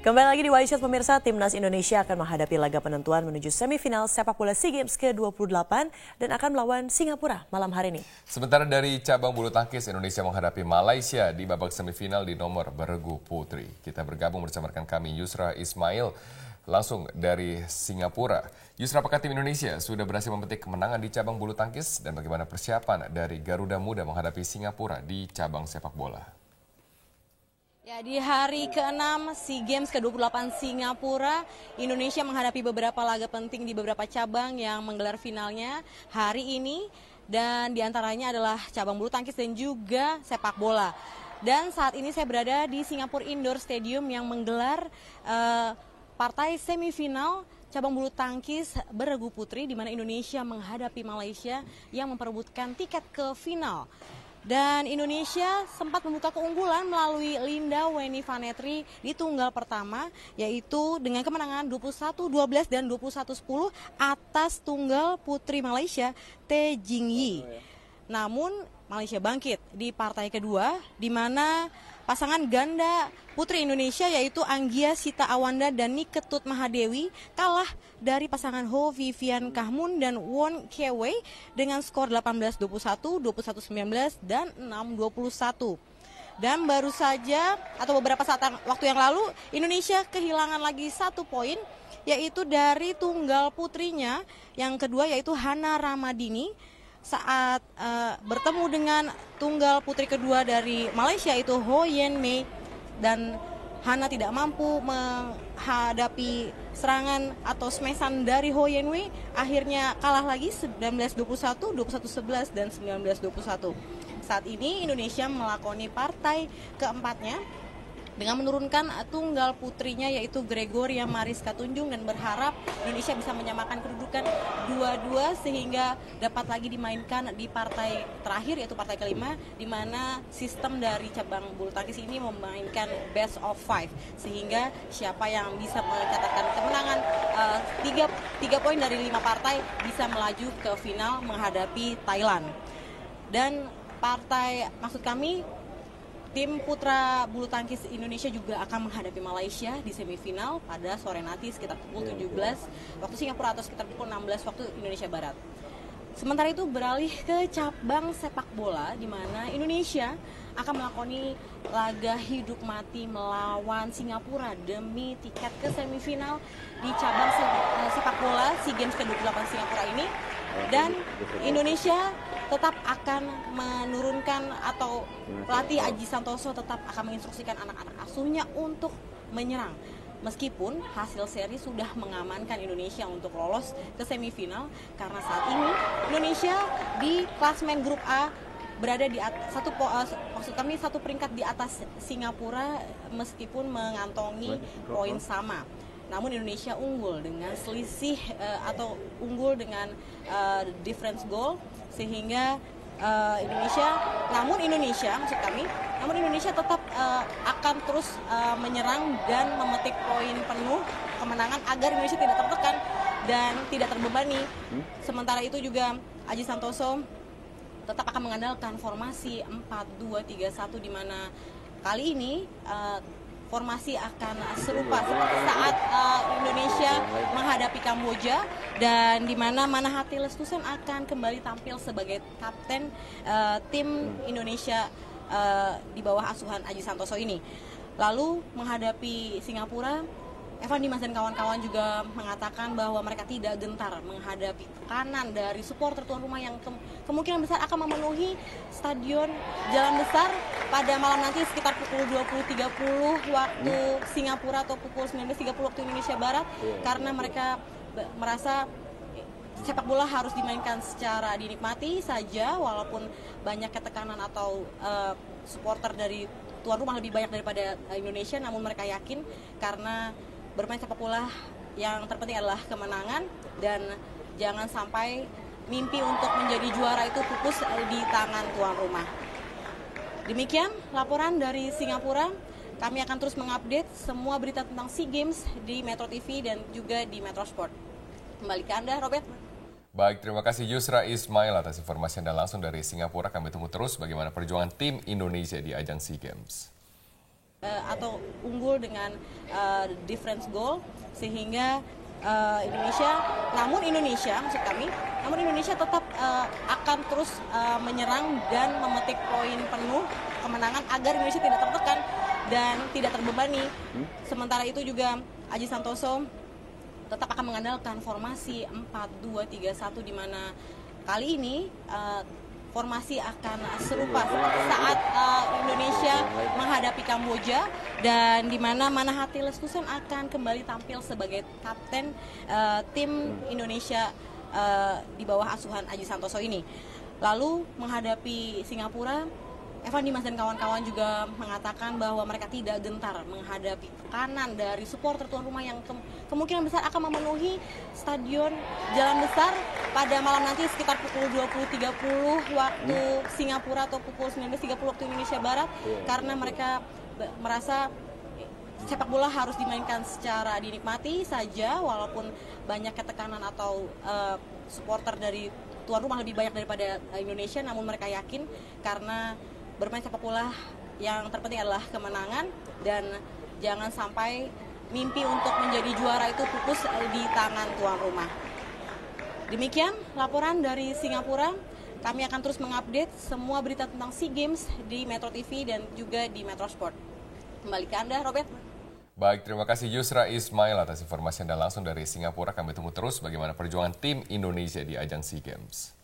Kembali lagi di Wise pemirsa, Timnas Indonesia akan menghadapi laga penentuan menuju semifinal sepak bola SEA Games ke-28 dan akan melawan Singapura malam hari ini. Sementara dari cabang bulu tangkis, Indonesia menghadapi Malaysia di babak semifinal di nomor beregu putri. Kita bergabung bersama rekan kami Yusra Ismail langsung dari Singapura. Yusra, apakah tim Indonesia sudah berhasil memetik kemenangan di cabang bulu tangkis dan bagaimana persiapan dari Garuda Muda menghadapi Singapura di cabang sepak bola? Ya, di hari ke-6 SEA Games ke-28 Singapura, Indonesia menghadapi beberapa laga penting di beberapa cabang yang menggelar finalnya hari ini. Dan diantaranya adalah cabang bulu tangkis dan juga sepak bola. Dan saat ini saya berada di Singapore Indoor Stadium yang menggelar partai semifinal cabang bulu tangkis beregu putri, di mana Indonesia menghadapi Malaysia yang memperebutkan tiket ke final. Dan Indonesia sempat membuka keunggulan melalui Linda Weni Vanetri di tunggal pertama, yaitu dengan kemenangan 21-12 dan 21-10 atas tunggal putri Malaysia Tae Jing Yi. Namun Malaysia bangkit di partai kedua, di mana pasangan ganda putri Indonesia yaitu Anggia Sita Awanda dan Niketut Mahadewi kalah dari pasangan Ho Vivian Kahmun dan Won Kye-wei dengan skor 18-21, 21-19, dan 6-21. Dan baru saja atau beberapa saat waktu yang lalu Indonesia kehilangan lagi 1 poin, yaitu dari tunggal putrinya yang kedua yaitu Hana Ramadini saat bertemu dengan tunggal putri kedua dari Malaysia itu Ho Yen Mei, dan Hana tidak mampu menghadapi serangan atau smashan dari Ho Yen Mei, akhirnya kalah lagi 19-21, 21-11, dan 19-21. Saat ini Indonesia melakoni partai keempatnya dengan menurunkan tunggal putrinya yaitu Gregoria Mariska Tunjung dan berharap Indonesia bisa menyamakan kedudukan 2-2 sehingga dapat lagi dimainkan di partai terakhir yaitu partai kelima, di mana sistem dari cabang bulu tangkis ini memainkan best of 5 sehingga siapa yang bisa mencatatkan kemenangan 3 poin dari 5 partai bisa melaju ke final menghadapi Thailand. Dan tim putra bulu tangkis Indonesia juga akan menghadapi Malaysia di semifinal pada sore nanti sekitar pukul 17 waktu Singapura atau sekitar pukul 16 waktu Indonesia Barat. Sementara itu beralih ke cabang sepak bola, di mana Indonesia akan melakoni laga hidup mati melawan Singapura demi tiket ke semifinal di cabang sepak bola SEA Games ke-28 Singapura ini. Dan Indonesia tetap akan menurunkan atau pelatih Aji Santoso tetap akan menginstruksikan anak-anak asuhnya untuk menyerang. Meskipun hasil seri sudah mengamankan Indonesia untuk lolos ke semifinal, karena saat ini Indonesia di klasemen grup A berada di satu peringkat di atas Singapura meskipun mengantongi poin sama. Namun Indonesia unggul dengan selisih atau unggul dengan difference goal sehingga Indonesia tetap akan terus menyerang dan memetik poin penuh kemenangan agar Indonesia tidak tertekan dan tidak terbebani. Sementara itu juga Aji Santoso tetap akan mengandalkan formasi 4-2-3-1 di mana kali ini formasi akan serupa seperti saat Indonesia menghadapi Kamboja, dan di mana Manahati Lestusen akan kembali tampil sebagai kapten tim Indonesia di bawah asuhan Aji Santoso ini. Lalu menghadapi Singapura, Evan Dimas dan kawan-kawan juga mengatakan bahwa mereka tidak gentar menghadapi tekanan dari supporter tuan rumah yang kemungkinan besar akan memenuhi stadion Jalan Besar pada malam nanti sekitar pukul 20.30 waktu Singapura atau pukul 19.30 waktu Indonesia Barat, karena mereka merasa sepak bola harus dimainkan secara dinikmati saja walaupun banyak ketekanan atau supporter dari tuan rumah lebih banyak daripada Indonesia, namun mereka yakin karena bermain sepak bola yang terpenting adalah kemenangan dan jangan sampai mimpi untuk menjadi juara itu pupus di tangan tuan rumah. Demikian laporan dari Singapura. Kami akan terus mengupdate semua berita tentang SEA Games di Metro TV dan juga di Metro Sport. Kembali ke Anda, Robert. Baik, terima kasih Yusra Ismail atas informasi Anda langsung dari Singapura. Kami tunggu terus bagaimana perjuangan tim Indonesia di ajang SEA Games. atau unggul dengan difference goal sehingga namun Indonesia tetap akan terus menyerang dan memetik poin penuh kemenangan agar Indonesia tidak tertekan dan tidak terbebani. Sementara itu juga Aji Santoso tetap akan mengandalkan formasi 4-2-3-1 di mana kali ini formasi akan serupa seperti saat Indonesia menghadapi Kamboja dan di mana Manahati Lestusen akan kembali tampil sebagai kapten tim Indonesia di bawah asuhan Aji Santoso ini. Lalu menghadapi Singapura, Evan Dimas dan kawan-kawan juga mengatakan bahwa mereka tidak gentar menghadapi tekanan dari supporter tuan rumah yang kemungkinan besar akan memenuhi stadion Jalan Besar pada malam nanti sekitar pukul 20.30 waktu Singapura atau pukul 19.30 waktu Indonesia Barat, karena mereka merasa sepak bola harus dimainkan secara dinikmati saja walaupun banyak tekanan atau supporter dari tuan rumah lebih banyak daripada Indonesia, namun mereka yakin karena bermain sepak bola yang terpenting adalah kemenangan dan jangan sampai mimpi untuk menjadi juara itu pupus di tangan tuan rumah. Demikian laporan dari Singapura. Kami akan terus mengupdate semua berita tentang SEA Games di Metro TV dan juga di Metro Sport. Kembali ke Anda, Robert. Baik, terima kasih Yusra Ismail atas informasi Anda langsung dari Singapura. Kami tunggu terus bagaimana perjuangan tim Indonesia di ajang SEA Games.